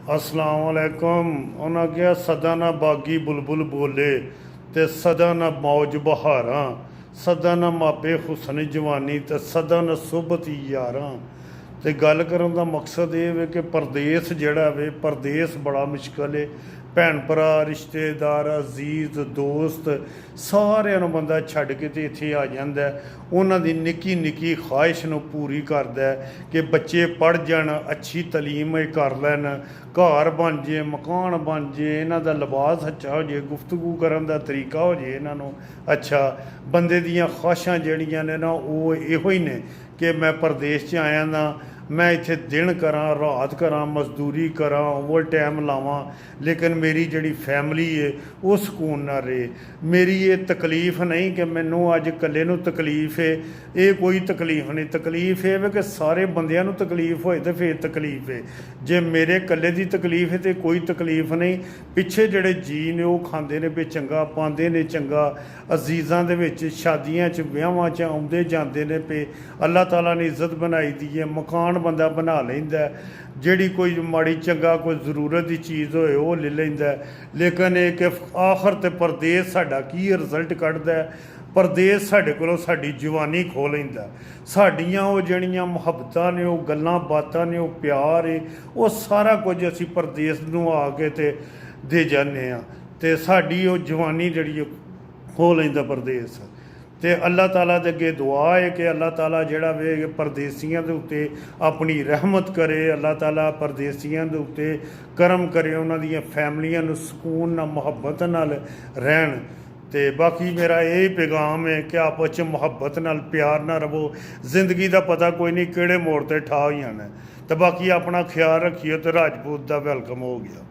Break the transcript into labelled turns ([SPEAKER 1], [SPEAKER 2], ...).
[SPEAKER 1] अस्सलाम वालेकुम। उन्हें कहा सदा ना बागी बुलबुल बोले ते सदा ना मौज बहारां, सदा ना मापे हुसन जवानी ते सदा ना सोबत यारां। ते गल करन दा मकसद ये वे कि परदेस जिहड़ा वे परदेस बड़ा मुश्किल है। भैन भरा रिश्तेदार अजीज दोस्त सारिਆਂ ਨੂੰ ਬੰਦਾ ਛੱਡ ਕੇ ਤੇ ਇੱਥੇ ਆ ਜਾਂਦਾ ਉਹਨਾਂ ਦੀ ਨਿੱਕੀ ਨਿੱਕੀ ख्वाहिश ਨੂੰ पूरी करदा कि बच्चे पढ़ जान, अच्छी तलीम कर लैन, घर बन जे, मकान बन जे, इन्हां दा लिबास अच्छा हो जे, गुफ्तगू करन दा तरीका हो जे इन्हां नूं अच्छा। बंदे दियां ख्वाहिशां ਜਿਹੜੀਆਂ ने ना ਉਹ ਇਹੋ ਹੀ ने कि मैं परदेस च आया ना, मैं इत्थे दिन करा रात करा मजदूरी करा ओवर टाइम लावां, लेकिन मेरी जिहड़ी फैमिली है वो सुकून ना रहे। मेरी ये तकलीफ नहीं कि मैनू अज कल्ले नूं तकलीफ है, ये कोई तकलीफ नहीं। तकलीफ ये वे कि सारे बंदियां नूं तकलीफ होए तो फिर तकलीफ है। जे मेरे कल्ले दी तकलीफ है तो कोई तकलीफ नहीं। पिछे जिहड़े जी ने वो खांदे ने भी चंगा, पांदे ने चंगा, अजीज़ां दे विच शादियां च विआहां च आउंदे जांदे ने पे। अल्लाह ताला ने इज्जत बनाई दी है, मकान बंदा बना लैंदा, ਜਿਹੜੀ कोई माड़ी चंगा कोई जरूरत की चीज़ होए वो ले लैंदा। लेकिन ये कि आखिर ते परदेस साडा की रिजल्ट कढदा है, परदेस साडे कोलों साडी जवानी खो लैंदा। साडियां वो जड़ियां मुहब्बतां ने, वो गल्लां बातां ने, वो प्यार है, वो सारा कुछ असी परदेस नूं आके ते दे जाने आ ते साडी वो जवानी जिहड़ी खो लैंदा परदेस। तो अल्लाह ताला दे अगे दुआ है कि अल्लाह ताला जिहड़ा वे परदेसियां दे उत्ते अपनी रहमत करे, अल्लाह ताला परदेसियां दे उत्ते करम करे, उन्हां दियां फैमिलियां नूं सुकून नाल मुहब्बत नाल रहन। तो बाकी मेरा यही पैगाम है कि आपस च मुहब्बत नाल प्यार नाल रवो। जिंदगी का पता कोई नहीं किहड़े मोड़ ते ठा हो जाना। तो बाकी अपना ख्याल रखिए। तो राजपूत दा वेलकम हो गया।